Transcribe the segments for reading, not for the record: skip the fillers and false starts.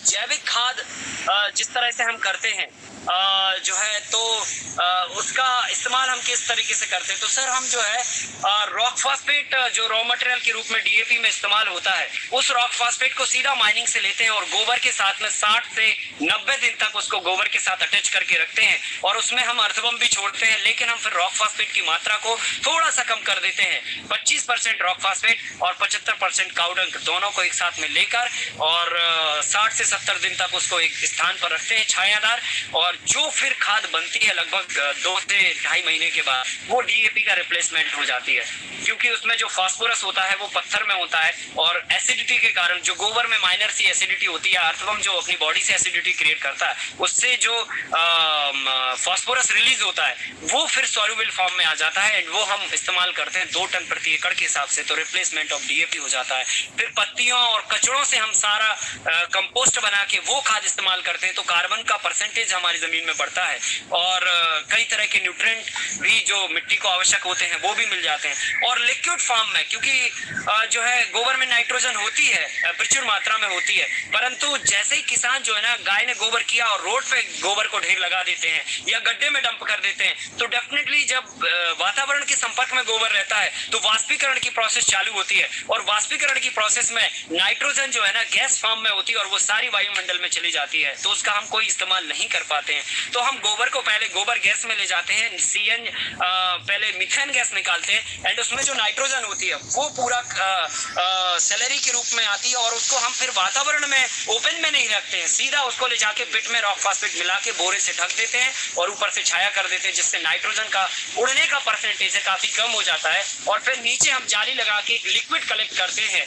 जैविक खाद जिस तरह से हम करते हैं जो है तो उसका इस्तेमाल हम किस तरीके से करते हैं, तो सर हम जो है रॉक फॉस्फेट जो रॉ मटेरियल के रूप में डीएपी में इस्तेमाल होता है, उस रॉक फॉस्फेट को सीधा माइनिंग से लेते हैं और गोबर के साथ में 60 से 90 दिन तक उसको गोबर के साथ अटैच करके रखते हैं और उसमें हम अर्थबम भी छोड़ते हैं, लेकिन हम फिर रॉक फॉस्फेट की मात्रा को थोड़ा सा कम कर देते हैं। 25% रॉक फॉस्फेट और 75% काउडंग दोनों को एक साथ में लेकर और 60 से 70 दिन तक उसको एक स्थान पर रखते हैं छायादार, और जो फिर खाद बनती है लगभग 2 से 2.5 महीने के बाद वो डीएपी का रिप्लेसमेंट हो जाती है, क्योंकि उसमें जो फास्फोरस होता है वो पत्थर में होता है और एसिडिटी के कारण जो गोबर में माइनर सी एसिडिटी होती है, अर्थवम जो अपनी बॉडी से एसिडिटी क्रिएट करता है उससे जो फास्फोरस रिलीज होता है वो फिर सॉल्युबल फॉर्म में आ जाता है एंड वो हम इस्तेमाल करते हैं 2 टन प्रति एकड़ के हिसाब से, तो रिप्लेसमेंट ऑफ डीएपी हो जाता है। फिर पत्तियों और कचड़ों से हम सारा कंपोस्ट बना के वो खाद इस्तेमाल करते हैं, तो कार्बन का परसेंटेज हमारी जमीन में बढ़ता है और कई तरह के न्यूट्रिएंट भी जो मिट्टी को आवश्यक होते हैं वो भी मिल जाते हैं। और लिक्विड फॉर्म में, क्योंकि जो है गोबर में नाइट्रोजन होती है, प्रचुर मात्रा में होती है, परंतु जैसे ही किसान जो है ना गाय ने गोबर किया और रोड पे गोबर को ढेर लगा देते हैं या गड्ढे में डंप कर देते हैं, तो डेफिनेटली जब वातावरण के संपर्क में गोबर रहता है तो वाष्पीकरण की प्रोसेस चालू होती है और वाष्पीकरण की प्रोसेस में नाइट्रोजन जो है ना गैस फॉर्म में होती है और वो सारी वायुमंडल में चली जाती है, तो उसका हम कोई इस्तेमाल नहीं कर पाते हैं। तो हम गोबर को पहले गोबर गैस में ले जाते हैं, सीएन पहले मीथेन गैस निकालते हैं एंड उसमें जो नाइट्रोजन होती है वो पूरा सैलरी के रूप में आती है और उसको हम फिर वातावरण में ओपन में नहीं रखते हैं, सीधा उसको ले जाके पिट में रॉक फॉस्फेट मिला के बोरे से ढक देते हैं और ऊपर से छाया कर देते हैं, जिससे नाइट्रोजन का उड़ने का परसेंटेज है काफी कम हो जाता है। और फिर नीचे हम जाली लगा के एक लिक्विड कलेक्ट करते हैं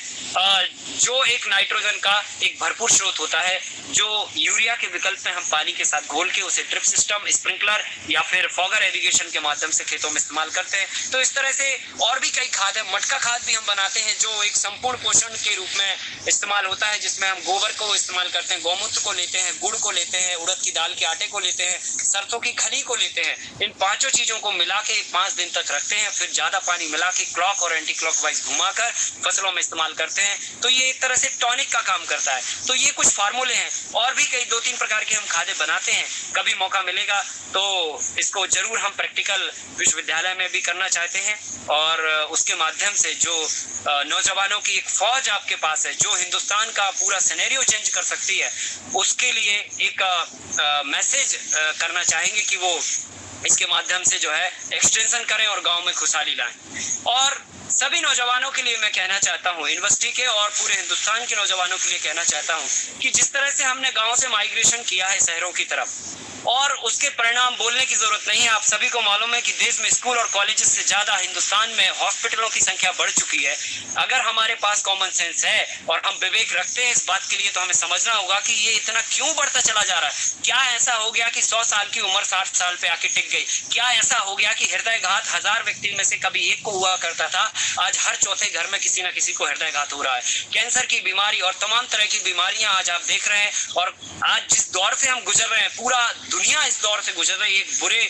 जो एक नाइट्रोजन का एक भरपूर स्रोत होता है, जो यूरिया के विकल्प में हम पानी के साथ घोल के उसे ड्रिप सिस्टम, स्प्रिंकलर या फिर फॉगर इरिगेशन के माध्यम से खेतों में इस्तेमाल करते हैं। तो इस तरह से और भी कई खाद है, मटका खाद भी हम बनाते हैं जो एक संपूर्ण पोषण के रूप में इस्तेमाल होता है, जिसमें हम गोबर को इस्तेमाल करते हैं, गौमूत्र को लेते हैं, गुड़ को लेते हैं, उड़द की दाल के आटे को लेते हैं, सरसों की खली को लेते हैं, इन पांचों चीजों को मिला के 5 दिन तक रखते हैं, फिर ज्यादा पानी मिला के क्लॉक और एंटी क्लॉकवाइज घुमाकर फसलों में इस्तेमाल करते हैं। तो ये एक तरह से टॉनिक का काम करता है। तो ये कुछ फार्मूले हैं और भी कई 2-3 प्रकार के हम खादें बनाते हैं। कभी मौका मिलेगा तो इसको जरूर हम प्रैक्टिकल विश्वविद्यालय में भी करना चाहते हैं और उसके माध्यम से जो नौजवानों की एक फौज आपके पास है जो हिंदुस्तान का पूरा सिनेरियो चेंज कर सकती है, उसके लिए एक मैसेज करना चाहेंगे कि वो इसके माध्यम से जो है एक्सटेंशन करें और गांव में खुशहाली लाएं। और सभी नौजवानों के लिए मैं कहना चाहता हूं, यूनिवर्सिटी के और पूरे हिंदुस्तान के नौजवानों के लिए कहना चाहता हूं कि जिस तरह से हमने गांव से माइग्रेशन किया है शहरों की तरफ, और उसके परिणाम बोलने की जरूरत नहीं है। आप सभी को मालूम है कि देश में स्कूल और कॉलेजेस से ज्यादा हिंदुस्तान में हॉस्पिटलों की संख्या बढ़ चुकी है। अगर हमारे पास कॉमन सेंस है और हम विवेक रखते हैं इस बात के लिए, तो हमें समझना होगा कि ये इतना क्यों बढ़ता चला जा रहा है। क्या ऐसा हो गया कि 100 साल की उम्र 60 साल पे आके टिक गई? क्या ऐसा हो गया कि हृदयघात 1000 व्यक्ति में से कभी एक को हुआ करता था, आज हर चौथे घर में किसी न किसी को हृदयघात हो रहा है। कैंसर की बीमारी और तमाम तरह की बीमारियां आज आप देख रहे हैं, और आज जिस दौर से हम गुजर रहे हैं, पूरा दुनिया इस दौर से गुजर रही है, एक बुरे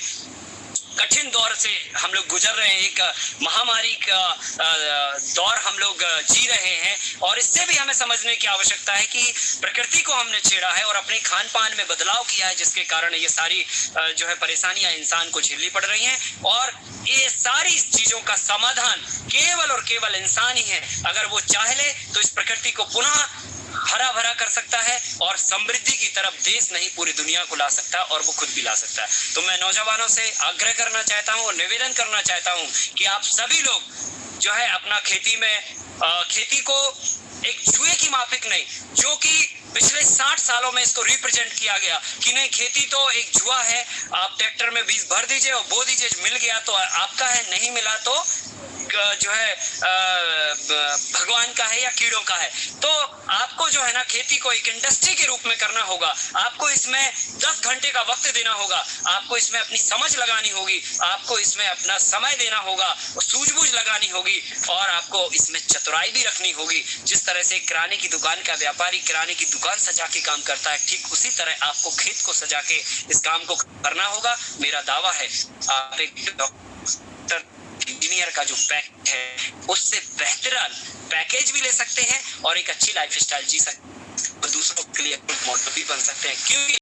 कठिन दौर से हम लोग गुजर रहे हैं, एक महामारी का दौर हम लोग जी रहे हैं। और इससे भी हमें समझने की आवश्यकता है कि प्रकृति को हमने छेड़ा है और अपने खान पान में बदलाव किया है, जिसके कारण ये सारी जो है परेशानियां इंसान को झेलनी पड़ रही हैं। और ये सारी चीजों का समाधान केवल और केवल इंसान ही है। अगर वो चाह ले तो इस प्रकृति को पुनः हरा भरा कर सकता है और समृद्धि की तरफ देश नहीं पूरी दुनिया को ला सकता, और वो खुद भी ला सकता है। तो मैं नौजवानों से आग्रह करना चाहता हूँ और निवेदन करना चाहता हूँ कि आप सभी लोग जो है अपना खेती में खेती को एक जुए की माफिक नहीं, जो कि पिछले 60 सालों में इसको रिप्रेजेंट किया गया कि नहीं, खेती तो एक जुआ है, आप ट्रैक्टर में बीज भर दीजिए और बो दीजिए, मिल गया तो आपका है, नहीं मिला तो जो है भगवान का है या कीड़ों का है। तो आपको जो है ना खेती को एक इंडस्ट्री के रूप में करना होगा। आपको इसमें 10 घंटे का वक्त देना होगा, आपको इसमें अपनी समझ लगानी होगी, आपको इसमें अपना समय देना होगा, सूझबूझ लगानी होगी, और आपको इसमें चतुराई भी रखनी होगी। जिस तरह से किराने की दुकान का व्यापारी किराने की दुकान सजा के काम करता है, ठीक उसी तरह आपको खेत को सजा के इस काम को करना होगा। मेरा दावा है आप एक डॉक्टर इंजीनियर का जो पैक है उससे बेहतरीन पैकेज भी ले सकते हैं और एक अच्छी लाइफस्टाइल जी सकते हैं, दूसरों के लिए मोटिवेट बन सकते हैं, क्योंकि